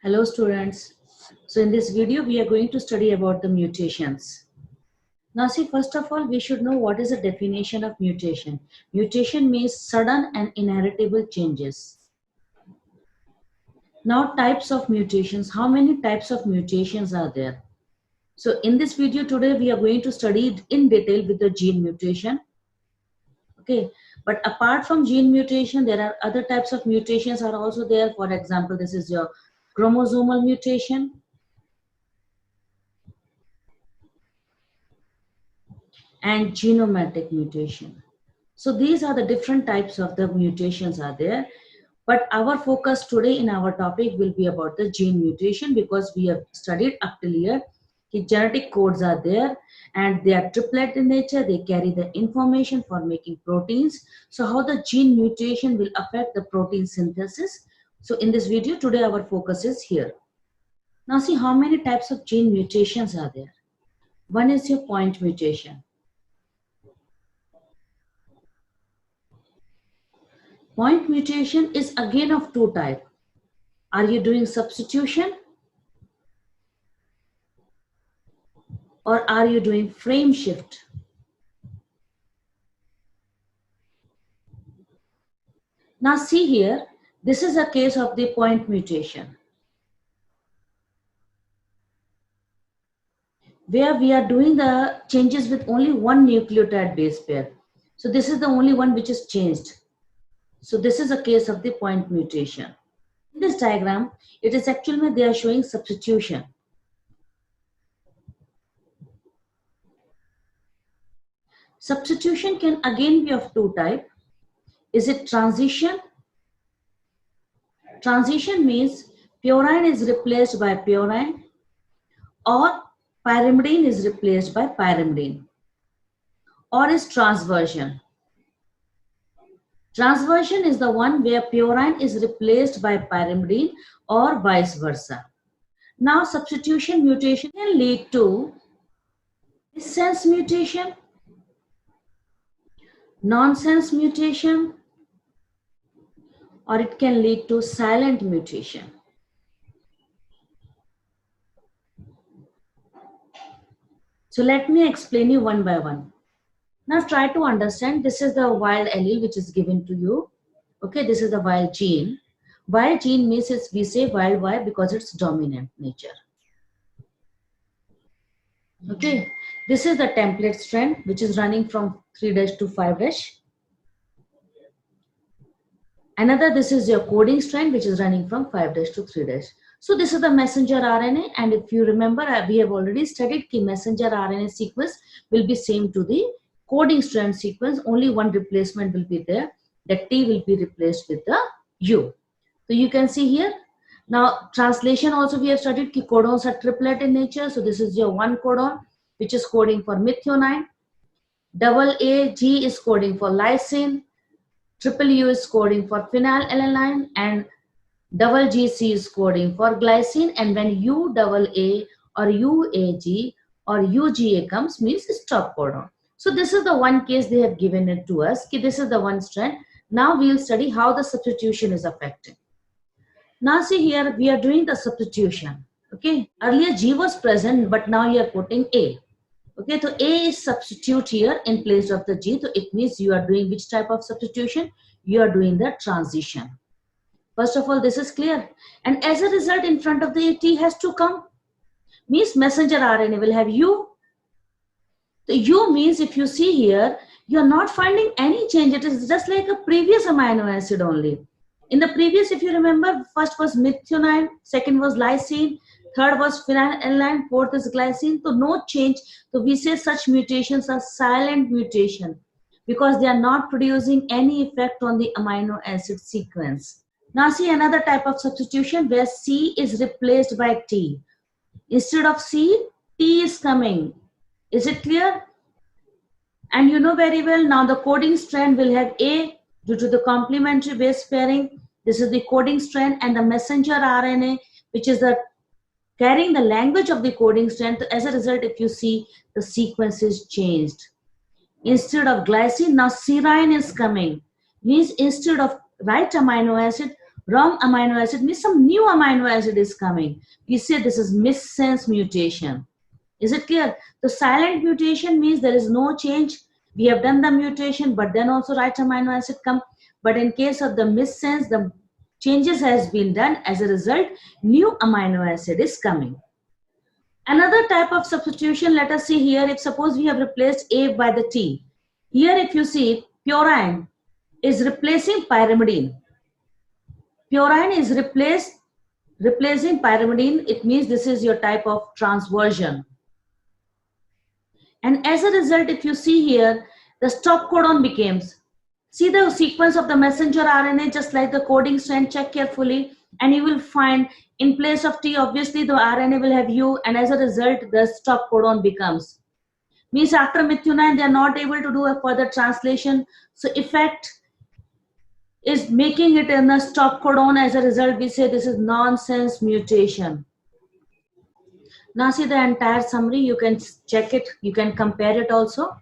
Hello students. So in this video we are going to study about the mutations. Now see, first of all we should know what is the definition of mutation. Mutation means sudden and inheritable changes. Now types of mutations. How many types of mutations are there? So in this video today we are going to study it in detail with the gene mutation. Okay, but apart from gene mutation there are other types of mutations are also there. For example, this is your chromosomal mutation, and genomatic mutation. So these are the different types of the mutations are there. But our focus today in our topic will be about the gene mutation, because we have studied up till here the genetic codes are there and they are triplet in nature. They carry the information for making proteins. So how the gene mutation will affect the protein synthesis. So in this video today our focus is here. Now see how many types of gene mutations are there. One is your point mutation. Point mutation is again of two types. Are you doing substitution or are you doing frame shift? Now see here, this is a case of the point mutation, where we are doing the changes with only one nucleotide base pair. So this is the only one which is changed. So this is a case of the point mutation. In this diagram, it is actually they are showing substitution. Substitution can again be of two types. Is it transition? Transition means purine is replaced by purine or pyrimidine is replaced by pyrimidine. Or is transversion? Transversion is the one where purine is replaced by pyrimidine or vice versa. Now substitution mutation can lead to sense mutation, nonsense mutation, or it can lead to silent mutation. So let me explain you one by one. Now try to understand, this is the wild allele which is given to you. Okay, this is the wild gene. Wild gene means we say wild why because it's dominant nature. Okay, this is the template strand which is running from 3' to 5'. Another, this is your coding strand which is running from 5' to 3'. So this is the messenger RNA, and if you remember we have already studied the messenger RNA sequence will be same to the coding strand sequence. Only one replacement will be there. The T will be replaced with the U. So you can see here. Now translation also we have studied. Codons are triplet in nature. So this is your one codon which is coding for methionine. Double A G is coding for lysine. Triple U is coding for phenylalanine, and double GC is coding for glycine. And when U double A or UAG or UGA comes, means stop codon. So this is the one case they have given it to us. This is the one strand. Now we will study how the substitution is affected. Now see here, we are doing the substitution. Okay, earlier G was present, but now you are putting A. Okay, so A is substitute here in place of the G. So it means you are doing which type of substitution? You are doing the transition. First of all, this is clear. And as a result, in front of the T has to come. Means messenger RNA will have U. The U means if you see here, you are not finding any change. It is just like a previous amino acid only. In the previous, if you remember, first was methionine, second was lysine, third was phenylalanine, fourth is glycine. So no change. So we say such mutations are silent mutation because they are not producing any effect on the amino acid sequence. Now see another type of substitution where C is replaced by T. Instead of C, T is coming. Is it clear? And you know very well, now the coding strand will have A due to the complementary base pairing. This is the coding strand, and the messenger RNA, which is the carrying the language of the coding strand. As a result, if you see, the sequence is changed. Instead of glycine, now serine is coming. Means instead of right amino acid, Wrong amino acid means some new amino acid is coming. We say this is missense mutation. Is it clear? The silent mutation means there is no change. We have done the mutation, but then also right amino acid come. But in case of the missense, the changes has been done. As a result, new amino acid is coming. Another type of substitution, let us see here, if suppose we have replaced A by the T. Here if you see, purine is replacing pyrimidine. Purine is replacing pyrimidine. It means this is your type of transversion. And as a result, if you see here, the stop codon becomes, see the sequence of the messenger RNA, just like the coding strand, check carefully, and you will find in place of T, obviously the RNA will have U, and as a result, the stop codon becomes. Means after methionine, they are not able to do a further translation. So effect is making it in a stop codon. As a result, we say this is nonsense mutation. Now see the entire summary, you can check it, you can compare it also.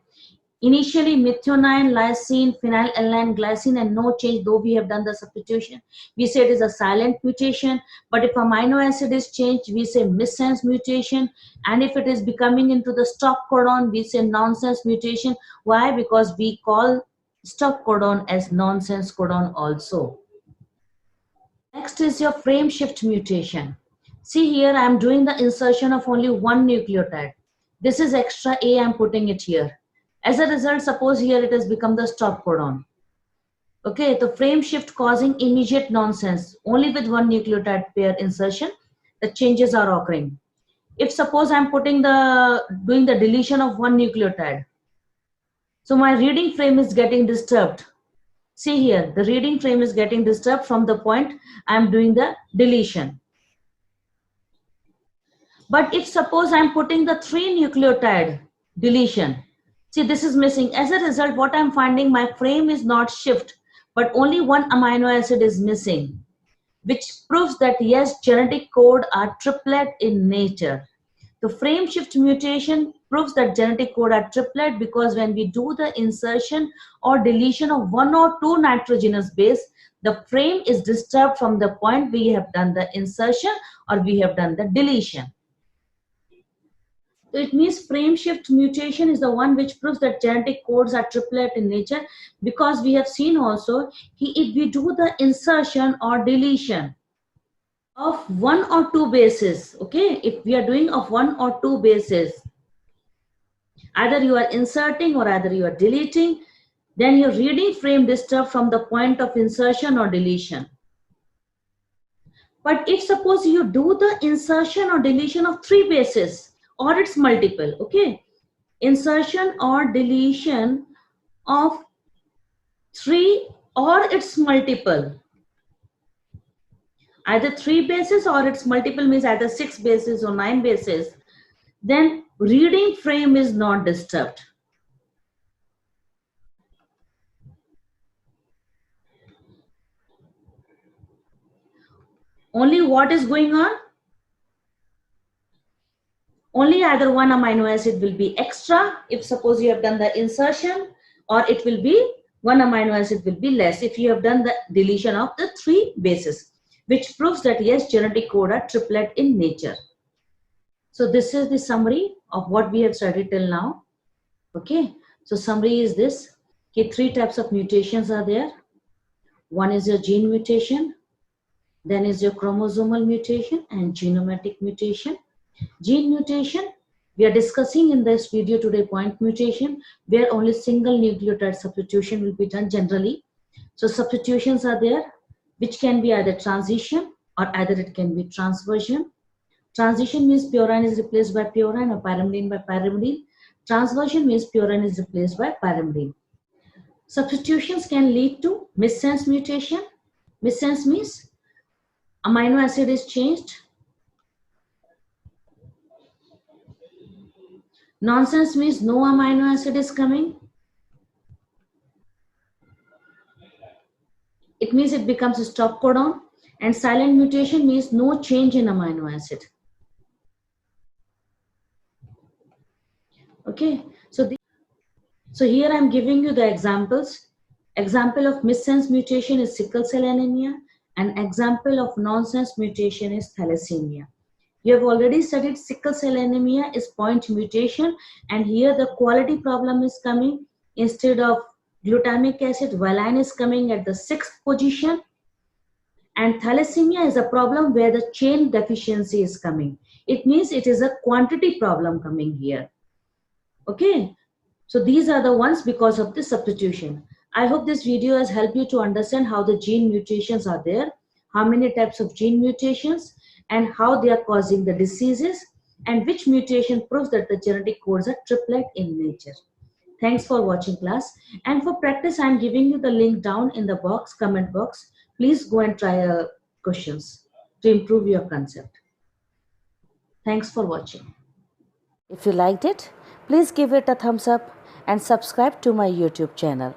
Initially methionine, lysine, phenylalanine, glycine, and no change, though we have done the substitution. We say it is a silent mutation, but if amino acid is changed, we say missense mutation. And if it is becoming into the stop codon, we say nonsense mutation. Why? Because we call stop codon as nonsense codon also. Next is your frame shift mutation. See here, I am doing the insertion of only one nucleotide. This is extra A, I am putting it here. As a result, suppose here it has become the stop codon. Okay, the frame shift causing immediate nonsense. Only with one nucleotide pair insertion, the changes are occurring. If suppose I am doing the deletion of one nucleotide, so my reading frame is getting disturbed. See here, the reading frame is getting disturbed from the point I am doing the deletion. But if suppose I am putting the 3 nucleotide deletion, see this is missing. As a result, what I am finding, my frame is not shift, but only one amino acid is missing, which proves that yes, genetic code are triplet in nature. The frame shift mutation proves that genetic code are triplet because when we do the insertion or deletion of 1 or 2 nitrogenous base, the frame is disturbed from the point we have done the insertion or we have done the deletion. So it means frame shift mutation is the one which proves that genetic codes are triplet in nature, because we have seen also if we do the insertion or deletion of 1 or 2 bases, okay, if we are doing of 1 or 2 bases, either you are inserting or either you are deleting, then your reading frame disturbed from the point of insertion or deletion. But if suppose you do the insertion or deletion of 3 bases, or it's multiple, okay, insertion or deletion of 3 or it's multiple, either 3 bases or it's multiple, means either 6 bases or 9 bases, then reading frame is not disturbed. Only what is going on? Only either one amino acid will be extra if suppose you have done the insertion, or it will be one amino acid will be less if you have done the deletion of the 3 bases, which proves that yes, genetic code are triplet in nature. So this is the summary of what we have studied till now. Okay, so summary is this. Okay, 3 types of mutations are there. One is your gene mutation, then is your chromosomal mutation and genometric mutation. Gene mutation, we are discussing in this video today point mutation, where only single nucleotide substitution will be done generally. So substitutions are there, which can be either transition or either it can be transversion. Transition means purine is replaced by purine or pyrimidine by pyrimidine. Transversion means purine is replaced by pyrimidine. Substitutions can lead to missense mutation. Missense means amino acid is changed. Nonsense means no amino acid is coming. It means it becomes a stop codon. And silent mutation means no change in amino acid. Okay, so here I am giving you the examples. Example of missense mutation is sickle cell anemia. An example of nonsense mutation is thalassemia. You have already studied sickle cell anemia is point mutation, and here the quality problem is coming. Instead of glutamic acid, valine is coming at the 6th position, and thalassemia is a problem where the chain deficiency is coming. It means it is a quantity problem coming here. Okay, so these are the ones because of the substitution. I hope this video has helped you to understand how the gene mutations are there, how many types of gene mutations, and how they are causing the diseases, and which mutation proves that the genetic codes are triplet in nature. Thanks for watching, class. And for practice, I am giving you the link down in the box, comment box. Please go and try questions to improve your concept. Thanks for watching. If you liked it, please give it a thumbs up and subscribe to my YouTube channel.